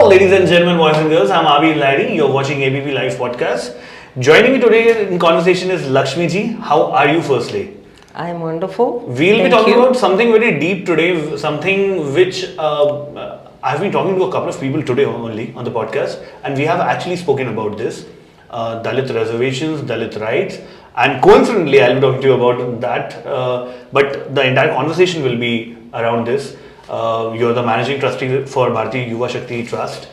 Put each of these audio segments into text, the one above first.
ladies and gentlemen, boys and girls. I'm Aabir Lahiry. You're watching ABP LIVE Podcasts. Joining me today in conversation is Lakshmi ji. How are you firstly? I am wonderful. We'll be talking about something very deep today, something which I've been talking to a couple of people today only on the podcast, and we have actually spoken about this. Dalit reservations, Dalit rights, and coincidentally I'll be talking to you about that, but the entire conversation will be around this. You're the managing trustee for Bharatiya Yuva Shakti Trust,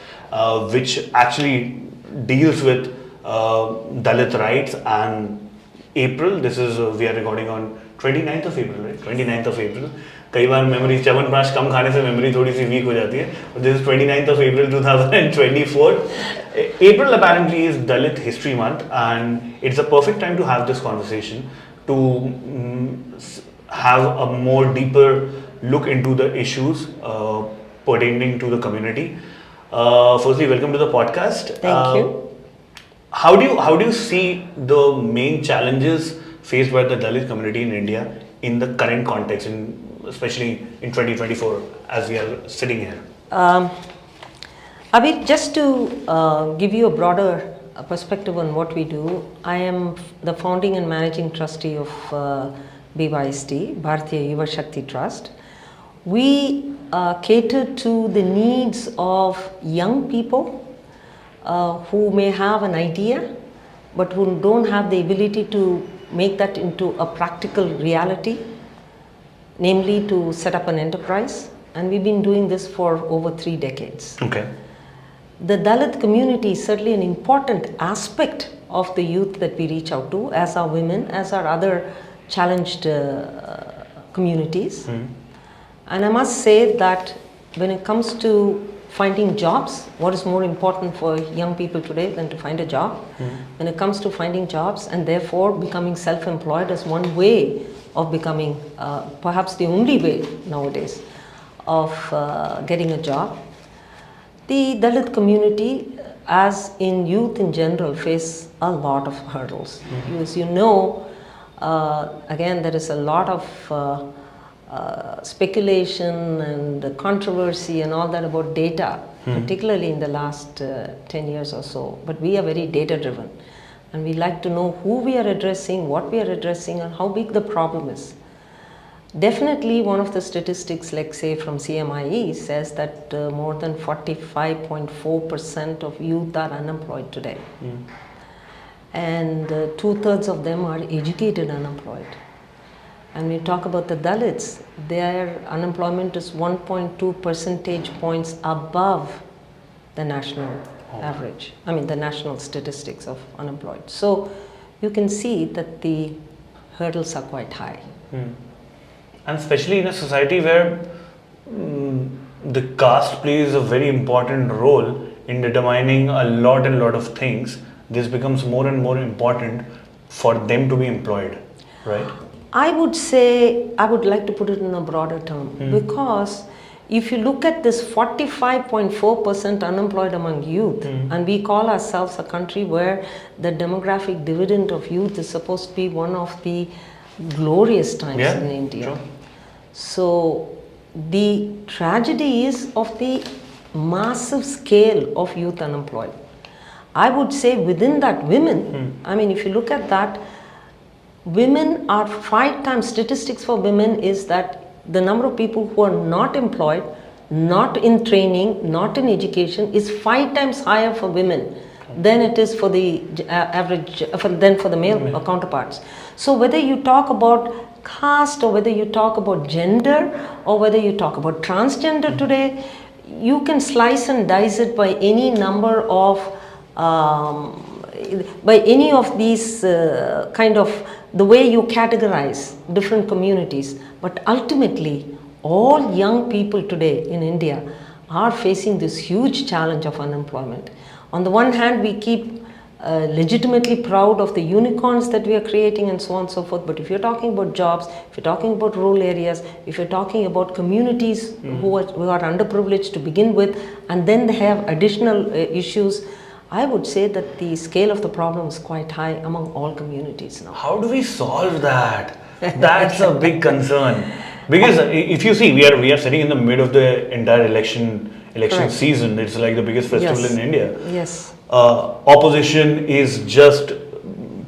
which actually deals with Dalit rights. And April, this is we are recording on 29th of April, right? 29th of April. कई बार memory chyawanprash कम खाने से memory थोड़ी सी week हो जाती है. This is 29th of April 2024. April apparently is Dalit History Month, and it's a perfect time to have this conversation, to have a more deeper look into the issues pertaining to the community. Firstly, welcome to the podcast. Thank you. How do you see the main challenges faced by the Dalit community in India in the current context, especially in 2024 as we are sitting here? Abhi, just to give you a broader perspective on what we do, I am the founding and managing trustee of BYST, Bharatiya Yuva Shakti Trust. We cater to the needs of young people who may have an idea but who don't have the ability to make that into a practical reality, namely to set up an enterprise, and we've been doing this for over 3 decades. Okay. The Dalit community is certainly an important aspect of the youth that we reach out to, as our women, as our other challenged communities. And I must say that when it comes to finding jobs, what is more important for young people today than to find a job? When it comes to finding jobs and therefore becoming self-employed as one way of becoming, perhaps the only way nowadays of getting a job, the Dalit community, as in youth in general, face a lot of hurdles. As you know, again, there is a lot of speculation and controversy and all that about data, particularly in the last 10 years or so. But we are very data driven, and we like to know who we are addressing, what we are addressing, and how big the problem is. Definitely one of the statistics, like say from CMIE, says that more than 45.4% of youth are unemployed today. And 2/3 of them are educated unemployed. And when you talk about the Dalits, their unemployment is 1.2 percentage points above the national average. I mean the national statistics of unemployed. So you can see that the hurdles are quite high. And especially in a society where the caste plays a very important role in determining a lot of things, this becomes more and more important for them to be employed, right? I would say, I would like to put it in a broader term, because if you look at this 45.4% unemployed among youth, and we call ourselves a country where the demographic dividend of youth is supposed to be one of the glorious times in India. Sure. So the tragedy is of the massive scale of youth unemployed. I would say within that women, I mean if you look at that, women are 5 times, statistics for women is that the number of people who are not employed, not in training, not in education is 5 times higher for women than it is for the average, than for the male counterparts. So whether you talk about caste, or whether you talk about gender, or whether you talk about transgender today, you can slice and dice it by any number of by any of these kind of the way you categorize different communities. But ultimately, all young people today in India are facing this huge challenge of unemployment. On the one hand, we keep legitimately proud of the unicorns that we are creating and so on and so forth. But if you're talking about jobs, if you're talking about rural areas, if you're talking about communities who are underprivileged to begin with, and then they have additional issues, I would say that the scale of the problem is quite high among all communities now. How do we solve that? That's a big concern. Because if you see, we are sitting in the mid of the entire election election Correct. season. It's like the biggest festival Yes. in India. Yes. Opposition is just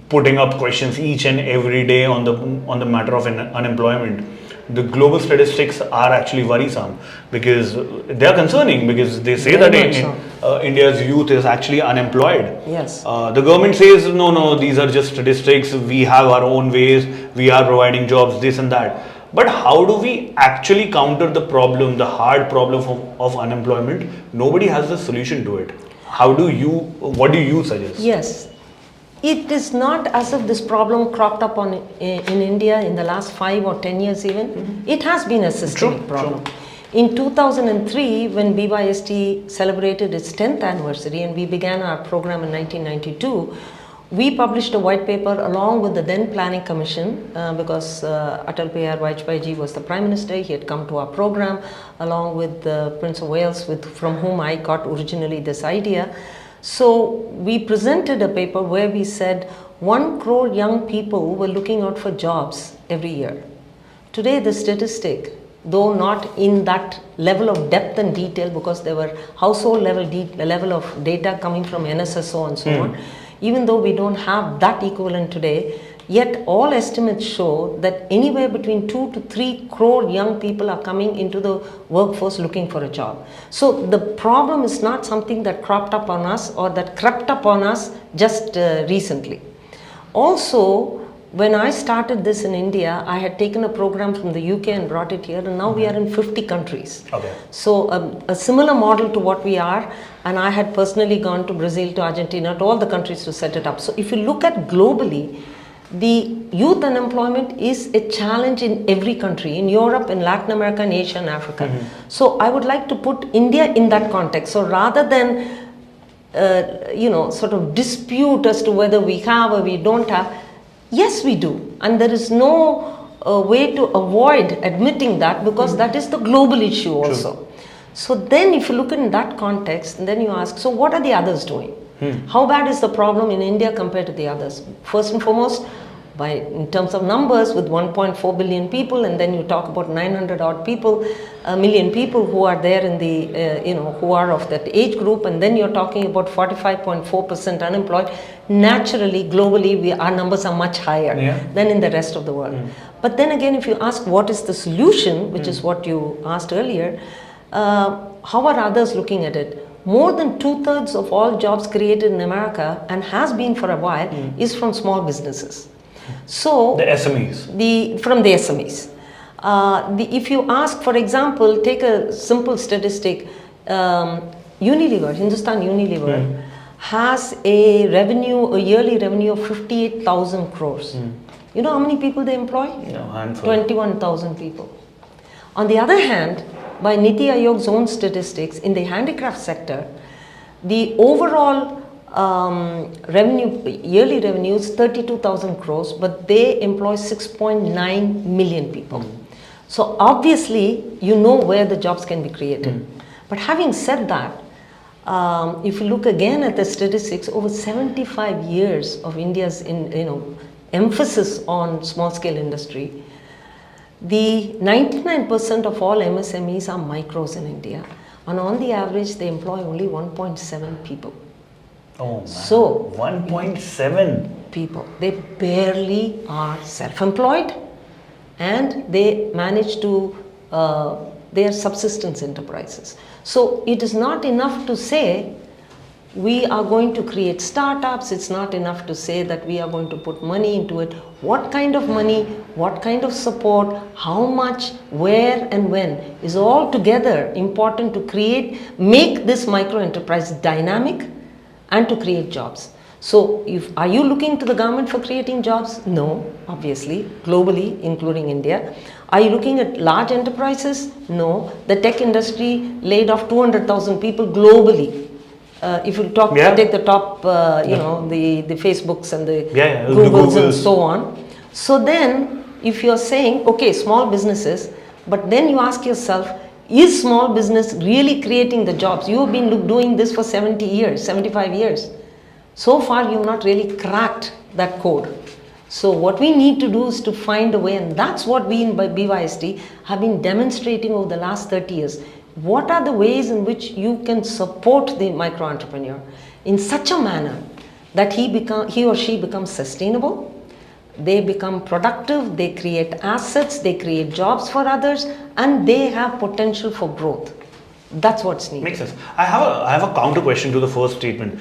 putting up questions each and every day on the matter of unemployment. The global statistics are actually worrisome because they are concerning, because they say Very that much so. India's youth is actually unemployed. Yes. The government says no, these are just statistics. We have our own ways. We are providing jobs, this and that. But how do we actually counter the problem, the hard problem of unemployment? Nobody has the solution to it. What do you suggest? Yes. It is not as if this problem cropped up in India in the last 5 or 10 years even. Mm-hmm. It has been a systemic problem. True. In 2003, when BYST celebrated its 10th anniversary and we began our program in 1992, we published a white paper along with the then Planning Commission because Atal Bihari Vajpayee was the Prime Minister. He had come to our program along with the Prince of Wales, from whom I got originally this idea. So we presented a paper where we said 1 crore young people were looking out for jobs every year. Today the statistic, though not in that level of depth and detail, because there were household level of data coming from NSSO and so on, even though we don't have that equivalent today, yet all estimates show that anywhere between 2 to 3 crore young people are coming into the workforce looking for a job. So the problem is not something that cropped up on us or that crept up on us just recently. Also, when I started this in India, I had taken a program from the UK and brought it here, and now we are in 50 countries. Okay. So a similar model to what we are, and I had personally gone to Brazil, to Argentina, to all the countries to set it up. So if you look at globally, the youth unemployment is a challenge in every country, in Europe, in Latin America, in Asia and Africa. So I would like to put India in that context. So rather than sort of dispute as to whether we have or we don't have, yes, we do. And there is no way to avoid admitting that, because that is the global issue also. True. So then if you look in that context, and then you ask, so what are the others doing? How bad is the problem in India compared to the others? First and foremost, in terms of numbers, with 1.4 billion people, and then you talk about 900 odd people, a million people who are there in the, who are of that age group, and then you're talking about 45.4% unemployed. Naturally, globally, our numbers are much higher than in the rest of the world. But then again, if you ask what is the solution, which is what you asked earlier, how are others looking at it? More than 2/3 of all jobs created in America, and has been for a while, is from small businesses. So the SMEs. From the SMEs. If you ask, for example, take a simple statistic, Unilever, Hindustan Unilever, has a yearly revenue of 58,000 crores. You know how many people they employ? No, handful. 21,000 people. On the other hand, by Niti Aayog's own statistics, in the handicraft sector, the overall yearly revenue is 32,000 crores, but they employ 6.9 million people. So obviously, you know where the jobs can be created. But having said that, if you look again at the statistics, over 75 years of India's emphasis on small-scale industry, the 99% of all MSMEs are micros in India, and on the average they employ only 1.7 people. Oh man. So 1.7 people. They barely are self-employed, and they manage to they are subsistence enterprises. So it is not enough to say we are going to create startups. It's not enough to say that we are going to put money into it. What kind of money, what kind of support, how much, where and when is altogether important to make this micro enterprise dynamic and to create jobs. So are you looking to the government for creating jobs? No, obviously, globally, including India. Are you looking at large enterprises? No. The tech industry laid off 200,000 people globally. If you take the top, the Facebooks and the Googles and so on. So then, if you're saying, okay, small businesses, but then you ask yourself, is small business really creating the jobs? You have been doing this for 70 years, 75 years. So far, you have not really cracked that code. So what we need to do is to find a way, and that's what we in BYST have been demonstrating over the last 30 years. what are the ways in which you can support the micro entrepreneur in such a manner that he or she becomes sustainable, they become productive, they create assets, they create jobs for others, and they have potential for growth. That's what's needed. Makes sense. I have a counter question to the first statement.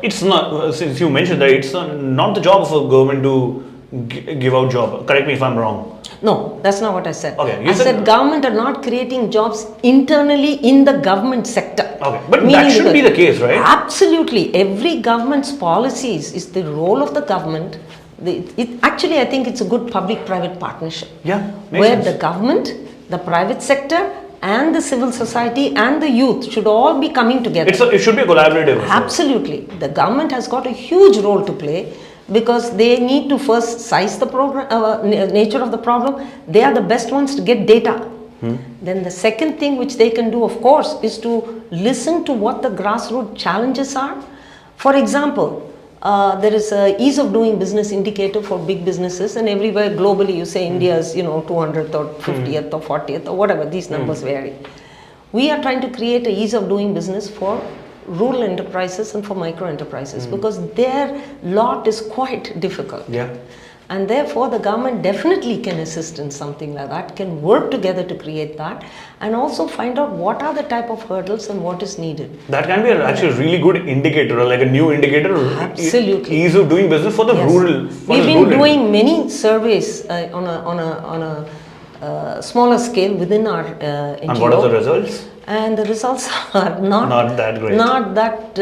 It's not, since you mentioned that it's not the job of a government to give out job. Correct me if I'm wrong. No, that's not what I said. Okay, I said government are not creating jobs internally in the government sector. Okay, but that should be the case, right? Absolutely. Every government's policies is the role of the government. Actually, I think it's a good public-private partnership. Yeah, where sense. The government, the private sector, and the civil society and the youth should all be coming together. It should be a collaborative. Absolutely. The government has got a huge role to play because they need to first size the nature of the problem. They are the best ones to get data. Then the second thing which they can do, of course, is to listen to what the grassroots challenges are. For example, there is a ease of doing business indicator for big businesses, and everywhere globally you say India is 200th or 50th or 40th or whatever, these numbers vary. We are trying to create a ease of doing business for rural enterprises and for micro enterprises because their lot is quite difficult. Yeah. And therefore the government definitely can assist in something like that, can work together to create that, and also find out what are the type of hurdles and what is needed. That can be actually a really good indicator, or like a new indicator. Absolutely. Ease of doing business for the rural. We've been doing many surveys on a smaller scale within our NGO. And what are the results? And the results are not that great. Not that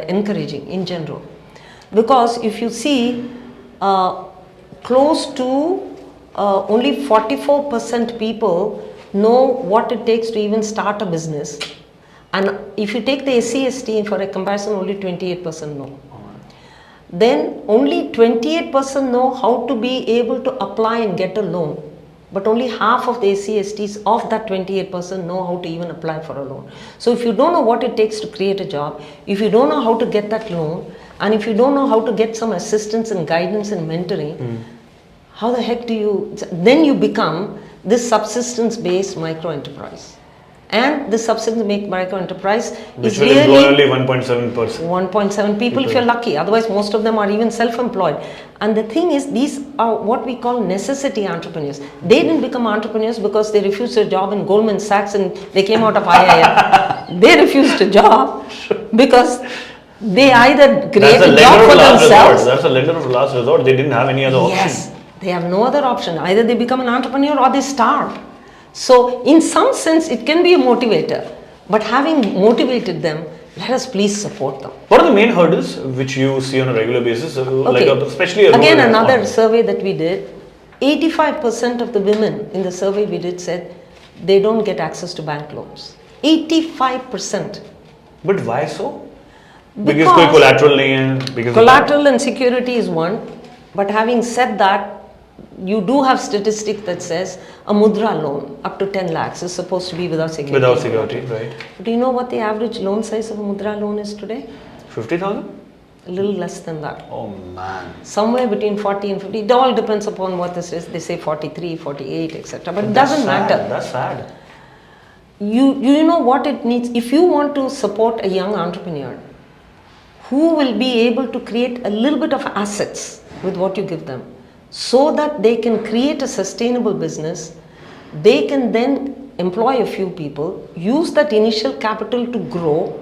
encouraging in general. Because if you see, close to only 44% people know what it takes to even start a business. And if you take the SC/ST for a comparison, only 28% know. Then only 28% know how to be able to apply and get a loan. But only half of the SC/STs of that 28% know how to even apply for a loan. So if you don't know what it takes to create a job, if you don't know how to get that loan, and if you don't know how to get some assistance and guidance and mentoring, how the heck do you, then you become this subsistence-based micro-enterprise. And the subsistence-based micro-enterprise is really employ only 1.7%. 1.7 people if you're lucky, otherwise most of them are even self-employed. And the thing is, these are what we call necessity entrepreneurs. They didn't become entrepreneurs because they refused a job in Goldman Sachs and they came out of IIM. They refused a job because they either create a job for themselves. That's a lender of last resort. They didn't have any other option. Yes, they have no other option. Either they become an entrepreneur or they starve. So in some sense, it can be a motivator. But having motivated them, let us please support them. What are the main hurdles which you see on a regular basis? Okay. Especially again, another survey that we did, 85% of the women in the survey we did said they don't get access to bank loans. 85%. But why so? Because collateral nahi hai. Collateral and security is one. But having said that, you do have statistics that says a mudra loan up to 10 lakhs is supposed to be without security. Without security, right. Do you know what the average loan size of a mudra loan is today? 50,000? A little less than that. Oh man. Somewhere between 40 and 50. It all depends upon what this is. They say 43, 48, etc. But it doesn't matter. That's sad. You know what it needs. If you want to support a young entrepreneur who will be able to create a little bit of assets with what you give them, so that they can create a sustainable business, they can then employ a few people, use that initial capital to grow,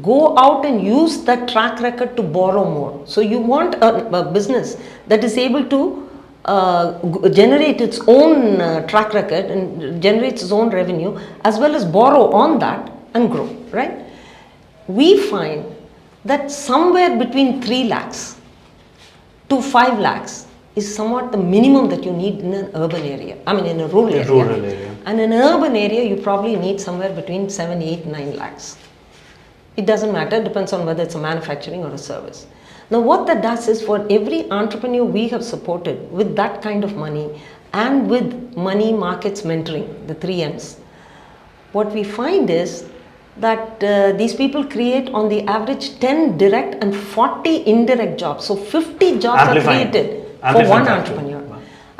go out and use that track record to borrow more. So you want a business that is able to generate its own track record and generates its own revenue, as well as borrow on that and grow, right? We find that somewhere between 3 lakhs to 5 lakhs is somewhat the minimum that you need in an urban area. I mean in a rural area. And in an urban area, you probably need somewhere between 7, 8, 9 lakhs. It doesn't matter, it depends on whether it's a manufacturing or a service. Now what that does is, for every entrepreneur we have supported with that kind of money and with money, markets, mentoring, the 3 M's, what we find is that these people create on the average 10 direct and 40 indirect jobs. So 50 jobs are created for one entrepreneur.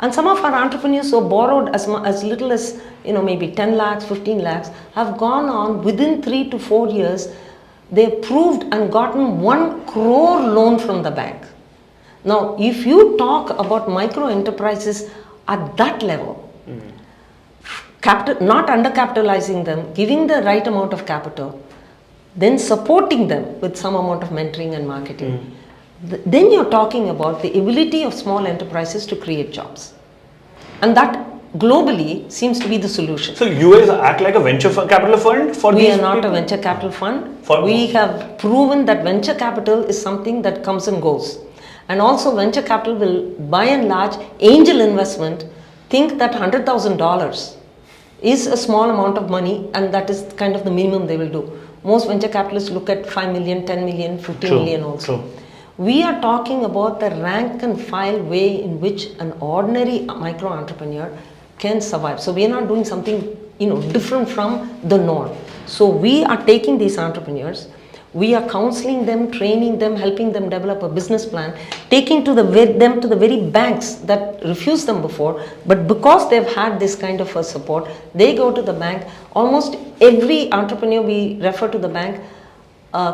And some of our entrepreneurs who borrowed as little as, maybe 10 lakhs, 15 lakhs, have gone on within 3 to 4 years, they proved and gotten 1 crore loan from the bank. Now, if you talk about micro enterprises at that level, not undercapitalizing them, giving the right amount of capital, then supporting them with some amount of mentoring and marketing, then you're talking about the ability of small enterprises to create jobs. And that globally seems to be the solution. So you guys act like a venture capital fund for these We are not people? a venture capital fund. We have proven that venture capital is something that comes and goes. And also venture capital will, by and large, angel investment, think that $100,000 is a small amount of money, and that is kind of the minimum they will do. Most venture capitalists look at 5 million, 10 million, 15 million also. True. We are talking about the rank and file way in which an ordinary micro entrepreneur can survive. So we are not doing something different from the norm. So we are taking these entrepreneurs, we are counseling them, training them, helping them develop a business plan, taking them to the very banks that refused them before, but because they've had this kind of a support, they go to the bank. Almost every entrepreneur we refer to the bank,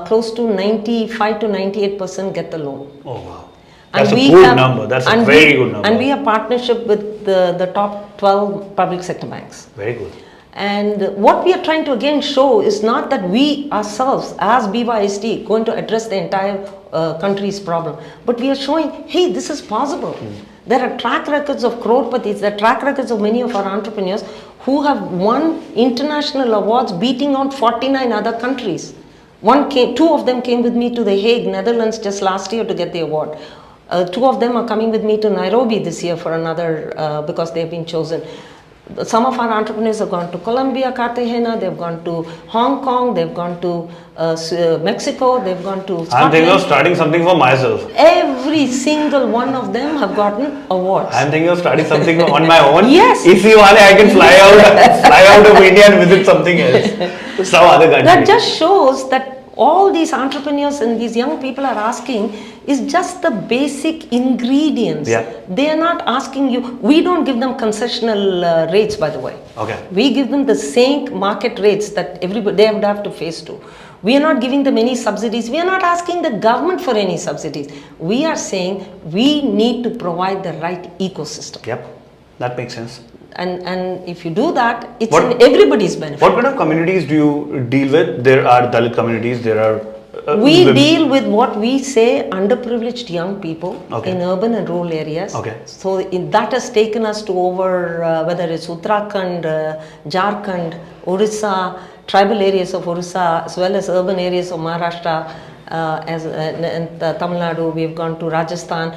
close to 95 to 98% get the loan. Oh wow. That's a good number. That's a very good number. And we have partnership with the top 12 public sector banks. Very good. And what we are trying to again show is not that we ourselves as BYST going to address the entire country's problem, but we are showing, hey, this is possible. There are track records of crores, there are track records of many of our entrepreneurs who have won international awards beating out 49 other countries. Two of them came with me to The Hague, Netherlands just last year to get the award. 2 of them are coming with me to Nairobi this year for another, because they have been chosen. Some of our entrepreneurs have gone to Colombia, Cartagena, they've gone to Hong Kong, they've gone to Mexico, they've gone to Scotland. I'm thinking of starting something for myself. Every single one of them have gotten awards. I'm thinking of starting something on my own. Yes. If you want, I can fly out of India and visit something else, some other country. That just shows that all these entrepreneurs and these young people are asking is just the basic ingredients. Yeah. They are not asking you, we don't give them concessional rates, by the way. Okay. We give them the same market rates that everybody, they would have to face to. We are not giving them any subsidies. We are not asking the government for any subsidies. We are saying we need to provide the right ecosystem. Yep, that makes sense. And if you do that, it's in everybody's benefit. What kind of communities do you deal with? There are Dalit communities, there are... we deal with what we say underprivileged young people Okay. in urban and rural areas. Okay. So that has taken us to over, whether it's Uttarakhand, Jharkhand, Orissa, tribal areas of Orissa, as well as urban areas of Maharashtra, and Tamil Nadu. We have gone to Rajasthan.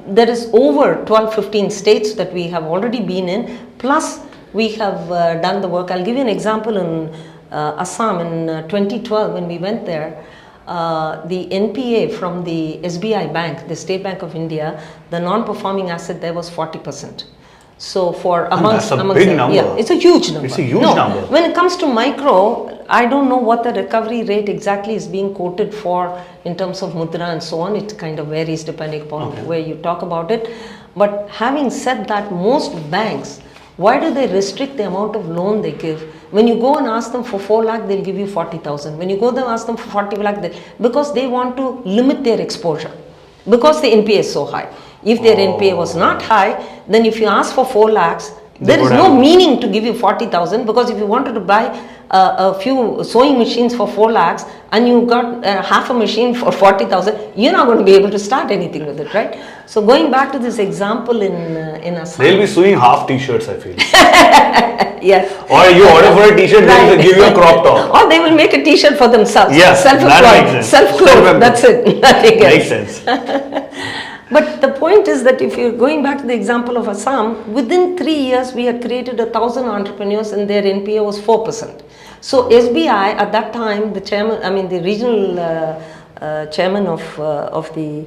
There is over 12-15 states that we have already been in, plus we have done the work. I'll give you an example in Assam in 2012 when we went there. The NPA from the SBI Bank, the State Bank of India, the non-performing asset there was 40%. So for amongst that's a big number. Yeah, it's a huge number. It's a huge number. When it comes to micro, I don't know what the recovery rate exactly is being quoted for in terms of mudra and so on. It kind of varies depending upon where you talk about it. But having said that, most banks, why do they restrict the amount of loan they give? When you go and ask them for 4 lakh, they'll give you 40,000. When you go there and ask them for 40 lakh, because they want to limit their exposure. Because the NPA is so high. If their NPA was not high, then if you ask for 4 lakhs, there is no meaning to give you 40,000, because if you wanted to buy a few sewing machines for 4 lakhs and you got half a machine for 40,000, you're not going to be able to start anything with it, right? So going back to this example in Assam. They'll be sewing half t-shirts, I feel. Yes. Or you order for a t-shirt, they'll give you a crop top. Or they will make a t-shirt for themselves. Yes, self-employed, self-clothed, that's it. Nothing else. Makes sense. But the point is that if you're going back to the example of Assam, within 3 years we had created 1,000 entrepreneurs and their NPA was 4%. So SBI at that time, the chairman, the regional chairman of the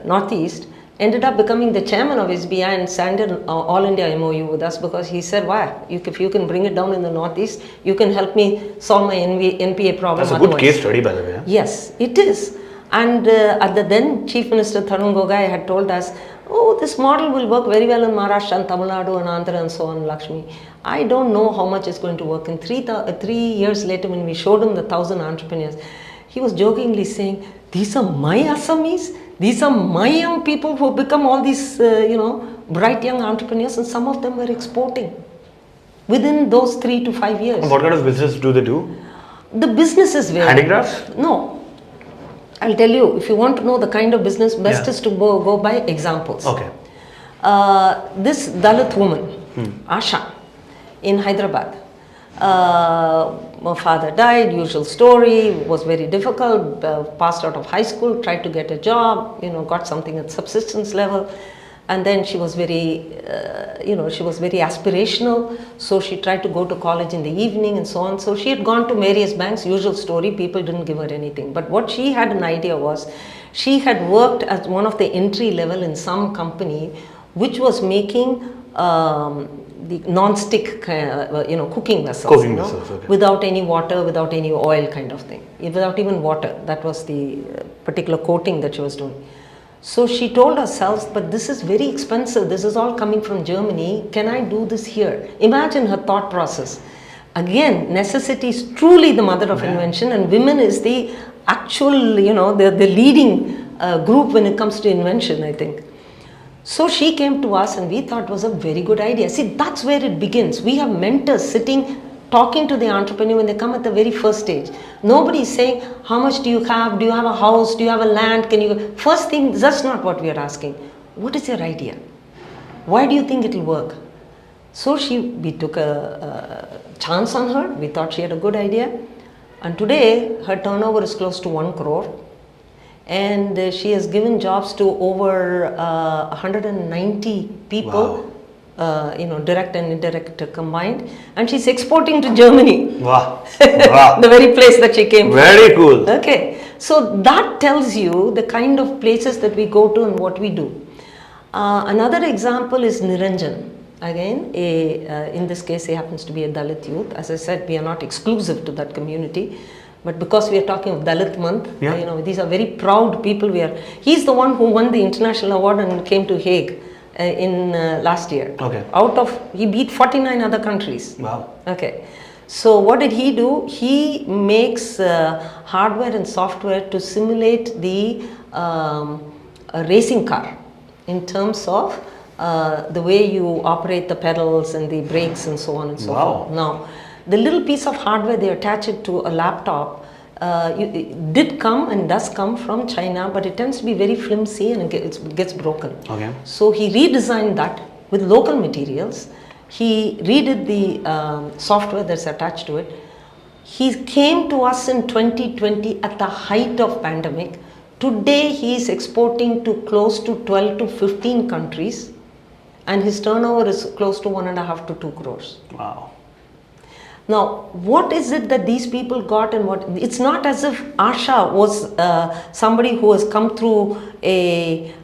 Northeast ended up becoming the chairman of SBI and signed an All India MOU with us, because he said, why? If you can bring it down in the Northeast, you can help me solve my NPA problem. That's a good case study, by the way. Yes, it is. And at the then Chief Minister Tarun Gogai had told us, oh, this model will work very well in Maharashtra and Tamil Nadu and Andhra and so on, Lakshmi. I don't know how much is going to work. And 3 years later, when we showed him the 1,000 entrepreneurs, he was jokingly saying, these are my Assamese, these are my young people who become all these, bright young entrepreneurs, and some of them were exporting within those 3 to 5 years. What kind of business do they do? The business is very... Handicrafts? No. I'll tell you, if you want to know the kind of business, best is to go by examples. Okay. This Dalit woman, Asha, in Hyderabad. My father died, usual story, was very difficult, passed out of high school, tried to get a job, got something at subsistence level. And then she was very, she was very aspirational. So she tried to go to college in the evening and so on. So she had gone to various banks, usual story, people didn't give her anything. But what she had an idea was, she had worked as one of the entry level in some company which was making the non-stick, cooking vessels. Cooking vessels, okay. Without any water, without any oil kind of thing. Without even water. That was the particular coating that she was doing. So she told herself, but this is very expensive, this is all coming from Germany, can I do this here? Imagine her thought process. Again, necessity is truly the mother of invention, and women is the actual, the leading group when it comes to invention, I think. So she came to us and we thought it was a very good idea. See, that's where it begins. We have mentors sitting talking to the entrepreneur when they come at the very first stage. Nobody is saying, how much do you have? Do you have a house? Do you have a land? Can you... First thing, that's not what we are asking. What is your idea? Why do you think it will work? So we took a chance on her. We thought she had a good idea. And today, her turnover is close to 1 crore. And she has given jobs to over 190 people. Wow. Direct and indirect combined, and she's exporting to Germany. Wow. Wow. The very place that she came from. Very cool. Okay, so that tells you the kind of places that we go to and what we do. Another example is Niranjan. Again, in this case, he happens to be a Dalit youth. As I said, we are not exclusive to that community. But because we are talking of Dalit month, these are very proud people. He's the one who won the international award and came to Hague in last year. Okay. He beat 49 other countries. Wow. Okay. So what did he do? He makes hardware and software to simulate the a racing car in terms of the way you operate the pedals and the brakes and so on and so forth. Now, the little piece of hardware, they attach it to a laptop. It did come and does come from China, but it tends to be very flimsy and it gets broken. Okay. So he redesigned that with local materials. He redid the software that's attached to it. He came to us in 2020 at the height of pandemic. Today he is exporting to close to 12 to 15 countries, and his turnover is close to 1.5 to 2 crores. Wow. Now, what is it that these people got, and what? It's not as if Asha was somebody who has come through a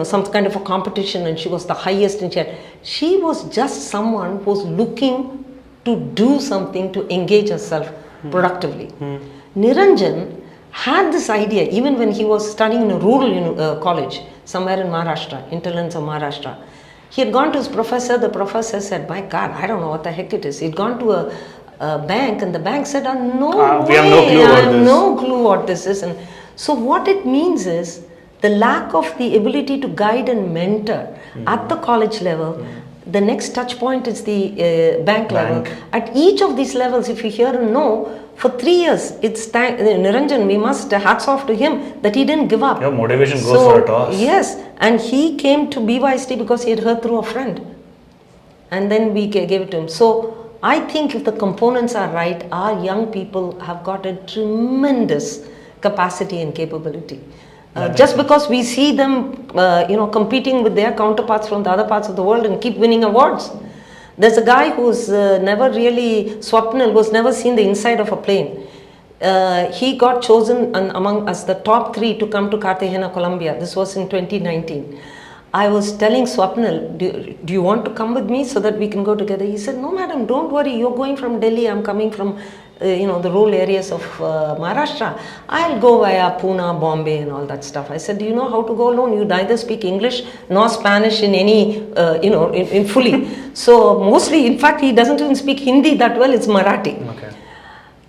some kind of a competition and she was the highest in share. She was just someone who was looking to do something to engage herself productively. Niranjan had this idea even when he was studying in a rural college somewhere in Maharashtra, hinterlands of Maharashtra. He had gone to his professor. The professor said, my God, I don't know what the heck it is. He'd gone to a bank, and the bank said, no way, we have no clue I have no clue what this is. And so what it means is the lack of the ability to guide and mentor at the college level. The next touch point is the bank level. At each of these levels, if you hear and know, for 3 years, it's Niranjan, we must hats off to him that he didn't give up. Your motivation goes for a toss. Yes, and he came to BYST because he had heard through a friend. And then we gave it to him. So I think if the components are right, our young people have got a tremendous capacity and capability. Just because we see them, competing with their counterparts from the other parts of the world and keep winning awards. There's a guy who's never really, Swapnil, who's never seen the inside of a plane. He got chosen among us the top 3 to come to Cartagena, Colombia. This was in 2019. I was telling Swapnil, do you want to come with me so that we can go together? He said, no madam, don't worry, you're going from Delhi, I'm coming from the rural areas of Maharashtra, I'll go via Pune, Bombay and all that stuff. I said, do you know how to go alone? You neither speak English nor Spanish in any, in fully. So mostly, in fact, he doesn't even speak Hindi that well, it's Marathi. Okay.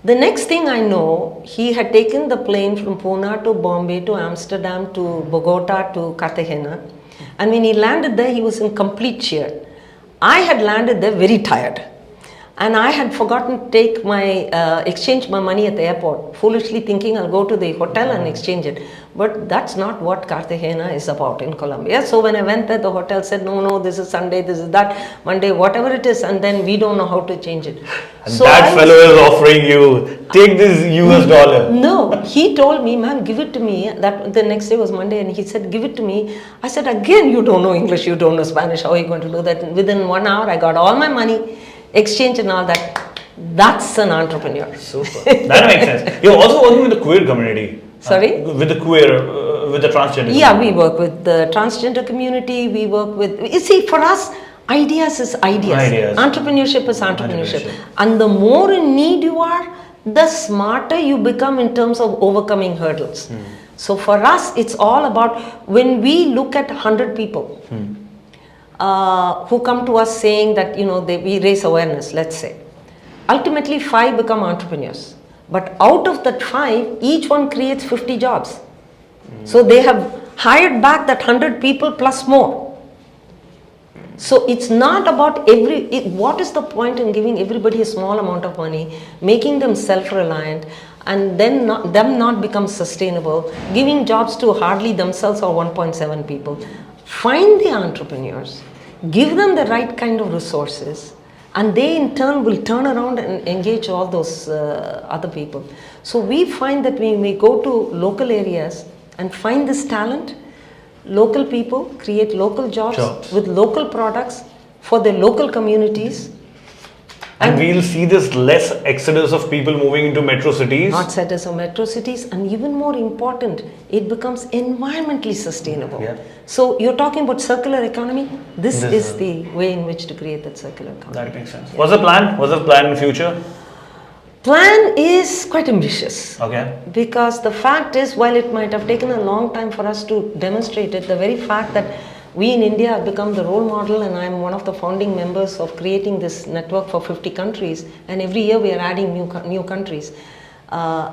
The next thing I know, he had taken the plane from Pune to Bombay to Amsterdam to Bogota to Cartagena. And when he landed there, he was in complete cheer. I had landed there very tired. And I had forgotten to take exchange my money at the airport, foolishly thinking I'll go to the hotel and exchange it. But that's not what Cartagena is about in Colombia. So when I went there, the hotel said, no, this is Sunday, this is that, Monday, whatever it is, and then we don't know how to change it. And so that fellow is offering you, take this US dollar. No, he told me, ma'am, give it to me. That the next day was Monday, and he said, give it to me. I said, again, you don't know English, you don't know Spanish, how are you going to do that? And within 1 hour, I got all my money, exchange and all that. That's an entrepreneur. Super. That makes sense. You're also working with the queer community. Sorry? With the queer, with the transgender Yeah, community. we work with the transgender community. We work with, you see, for us, ideas is ideas. Entrepreneurship is entrepreneurship. And the more in need you are, the smarter you become in terms of overcoming hurdles. So for us, it's all about when we look at 100 people who come to us saying that, we raise awareness, let's say. Ultimately, 5 become entrepreneurs. But out of that 5, each one creates 50 jobs. So they have hired back that 100 people plus more. So it's not about what is the point in giving everybody a small amount of money, making them self-reliant, and then them not become sustainable, giving jobs to hardly themselves or 1.7 people. Find the entrepreneurs, give them the right kind of resources, and they in turn will turn around and engage all those other people. So we find that we may go to local areas and find this talent, local people, create local jobs with local products for the local communities. And we'll see this less exodus of people moving into metro cities. Not exodus of metro cities, and even more important, it becomes environmentally sustainable. Yeah. So you're talking about circular economy. This is the way in which to create that circular economy. That makes sense. Yeah. What's the plan? What's the plan in future? Plan is quite ambitious. Okay. Because the fact is, while it might have taken a long time for us to demonstrate it, the very fact that we in India have become the role model, and I am one of the founding members of creating this network for 50 countries, and every year we are adding new countries. I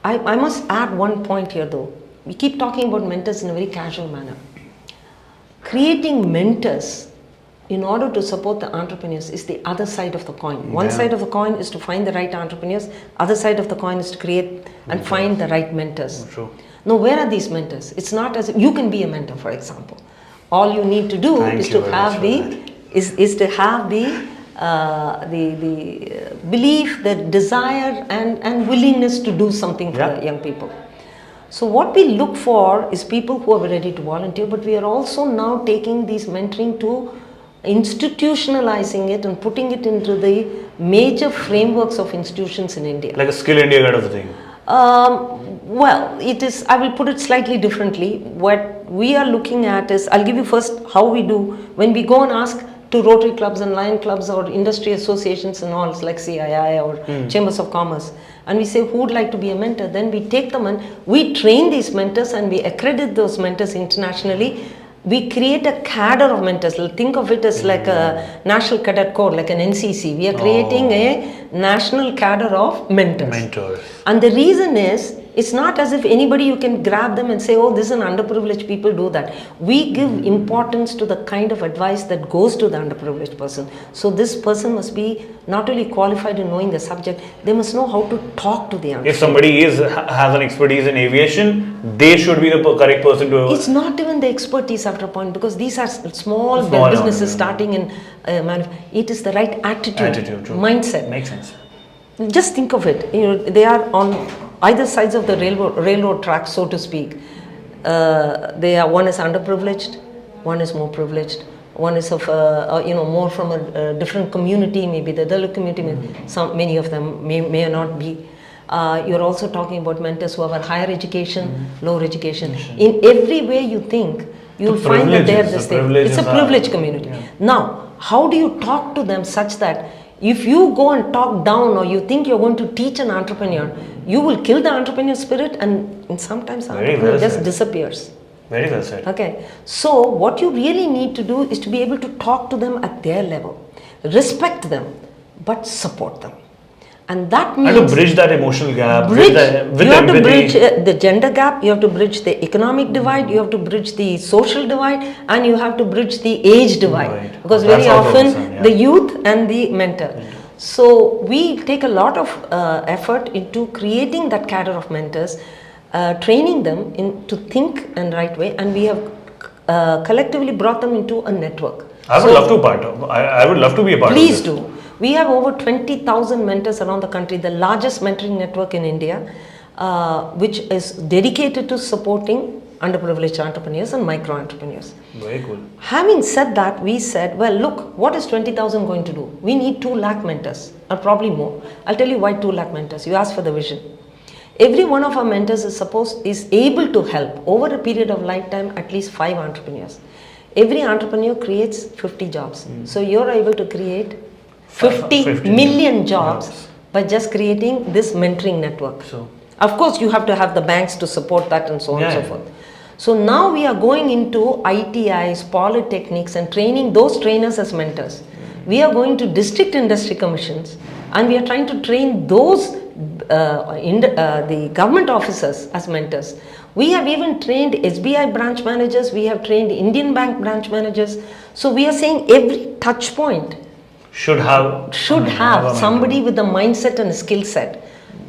must add one point here though. We keep talking about mentors in a very casual manner. Creating mentors in order to support the entrepreneurs is the other side of the coin. One side of the coin is to find the right entrepreneurs, other side of the coin is to create and find the right mentors. True. Now, where are these mentors? It's not as if you can be a mentor, for example. All you need to do is to have the belief, the desire, and willingness to do something for young people. So what we look for is people who are ready to volunteer, but we are also now taking these mentoring to institutionalizing it and putting it into the major frameworks of institutions in India. Like a Skill India kind of a thing. Well, it is, I will put it slightly differently. What we are looking at is, I'll give you first how we do. When we go and ask to Rotary clubs and Lion clubs or industry associations and all, like CII or Chambers of Commerce, and we say who would like to be a mentor, then we take them and we train these mentors and we accredit those mentors internationally. We create a cadre of mentors. Think of it as like a National Cadet Corps, like an NCC. We are creating a national cadre of mentors. And the reason is, it's not as if anybody you can grab them and say, oh, this is an underprivileged people, do that. We give importance to the kind of advice that goes to the underprivileged person. So this person must be not only qualified in knowing the subject, they must know how to talk to the underprivileged. If somebody has an expertise in aviation, they should be the correct person to... It's not even the expertise after a point, because these are small businesses starting in it is the right attitude mindset. Makes sense. Just think of it. They are on either sides of the railroad track, so to speak. One is underprivileged, one is more privileged, one is of more from a different community, maybe the Dalit community. Many of them may not be. You're also talking about mentors who have higher education, lower education. In every way you think, you'll find that they are this thing. It's a privileged community. Now, how do you talk to them such that If you go and talk down or you think you're going to teach an entrepreneur, you will kill the entrepreneur spirit, and sometimes the entrepreneur just disappears. Very well said. Okay. So what you really need to do is to be able to talk to them at their level, respect them, but support them. And that means... And to bridge that emotional gap, you have to bridge the gender gap, you have to bridge the economic divide, you have to bridge the social divide, and you have to bridge the age divide. Right. Because very often the youth and the mentor. So we take a lot of effort into creating that cadre of mentors, training them to think in right way, and we have collectively brought them into a network. I would love to be a part of this. Please do. We have over 20,000 mentors around the country, the largest mentoring network in India, which is dedicated to supporting underprivileged entrepreneurs and micro entrepreneurs. Very cool. Having said that, we said, well, look, what is 20,000 going to do? We need 2 lakh mentors, or probably more. I'll tell you why 2 lakh mentors. You asked for the vision. Every one of our mentors is able to help over a period of lifetime at least 5 entrepreneurs. Every entrepreneur creates 50 jobs. So you're able to create 50 million jobs by just creating this mentoring network. So, of course, you have to have the banks to support that and so on and so forth. So now we are going into ITIs, polytechnics, and training those trainers as mentors. We are going to district industry commissions, and we are trying to train those the government officers as mentors. We have even trained SBI branch managers, we have trained Indian Bank branch managers. So we are saying every touch point should have somebody with a mindset and a skill set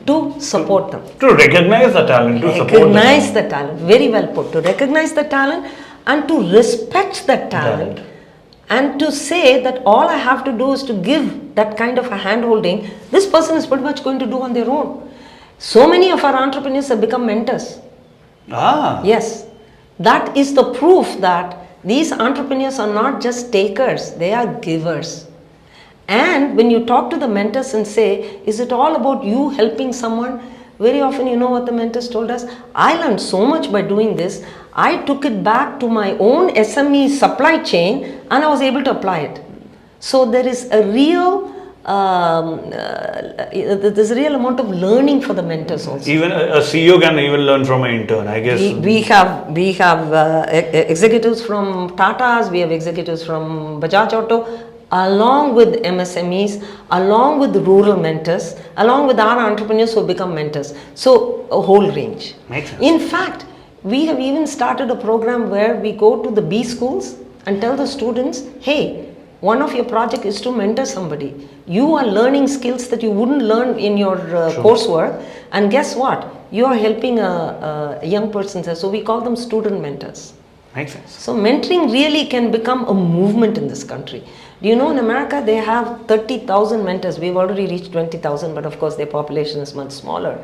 to support them. To recognize the talent, to support them. Recognize the talent, very well put. To recognize the talent and to respect that talent. And to say that all I have to do is to give that kind of a hand-holding, this person is pretty much going to do on their own. So many of our entrepreneurs have become mentors. Yes. That is the proof that these entrepreneurs are not just takers, they are givers. And when you talk to the mentors and say, is it all about you helping someone? Very often, you know what the mentors told us? I learned so much by doing this. I took it back to my own SME supply chain and I was able to apply it. So there is a real there's a real amount of learning for the mentors also. Even a CEO can even learn from an intern, I guess. We have executives from Tata's, we have executives from Bajajauto, along with MSMEs, along with the rural mentors, along with our entrepreneurs who have become mentors. So a whole range. Makes sense. In fact, we have even started a program where we go to the B schools and tell the students, hey, one of your project is to mentor somebody. You are learning skills that you wouldn't learn in your coursework, and guess what? You are helping a young person. So we call them student mentors. Makes sense. So mentoring really can become a movement in this country. Do you know in America they have 30,000 mentors. We've already reached 20,000, but of course their population is much smaller.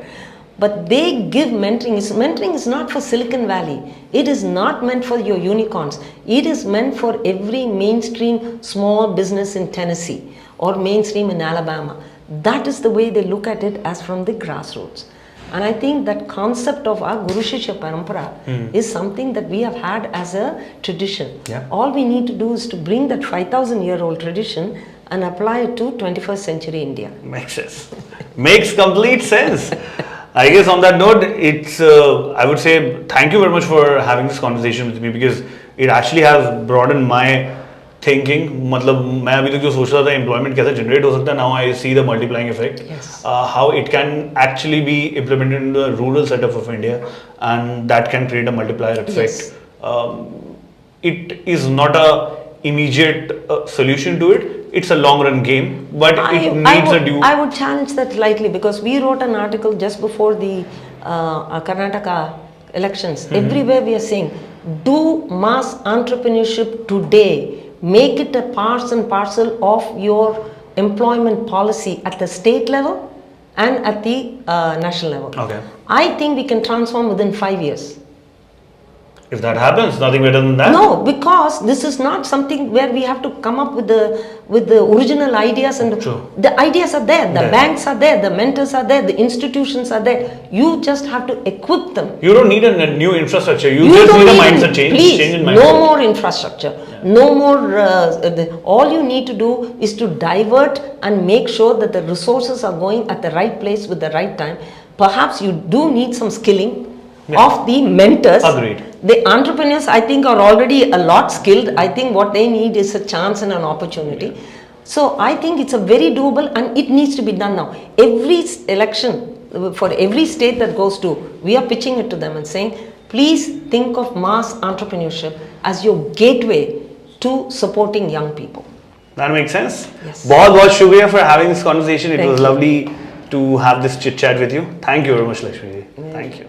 But they give mentoring. Mentoring is not for Silicon Valley. It is not meant for your unicorns. It is meant for every mainstream small business in Tennessee or mainstream in Alabama. That is the way they look at it, as from the grassroots. And I think that concept of our Guru Shishya Parampara is something that we have had as a tradition. Yeah. All we need to do is to bring that 5,000-year-old tradition and apply it to 21st century India. Makes sense. Makes complete sense. I guess on that note, it's I would say thank you very much for having this conversation with me, because it actually has broadened my thinking. मतलब मैं अभी तक जो सोच रहा था employment कैसे generate हो सकता है, now I see the multiplying effect. Yes. How it can actually be implemented in the rural setup of India, and that can create a multiplier effect. Yes. It is not a immediate solution to it. It's a long run game, but it needs a due. I would challenge that slightly, because we wrote an article just before the Karnataka elections. Everywhere we are saying, do mass entrepreneurship today. Make it a part and parcel of your employment policy at the state level and at the national level. Okay. I think we can transform within 5 years. If that happens, nothing better than that. No, because this is not something where we have to come up with the original ideas, and True. the ideas are there, the There. banks are there, the mentors are there, the institutions are there. You just have to equip them. You don't need a new infrastructure. You just don't need a need mindset change. Please, Change in mindset. no more infrastructure. No more. All you need to do is to divert and make sure that the resources are going at the right place with the right time. Perhaps you do need some skilling of the mentors. Agreed. The entrepreneurs, I think, are already a lot skilled. I think what they need is a chance and an opportunity. So I think it's a very doable, and it needs to be done now. Every election, for every state that goes to, we are pitching it to them and saying, please think of mass entrepreneurship as your gateway to supporting young people. That makes sense. Yes. बहुत shukriya for having this conversation. It Thank was you. lovely to have this chit chat with you. Thank you very much, Lakshmi. Thank you.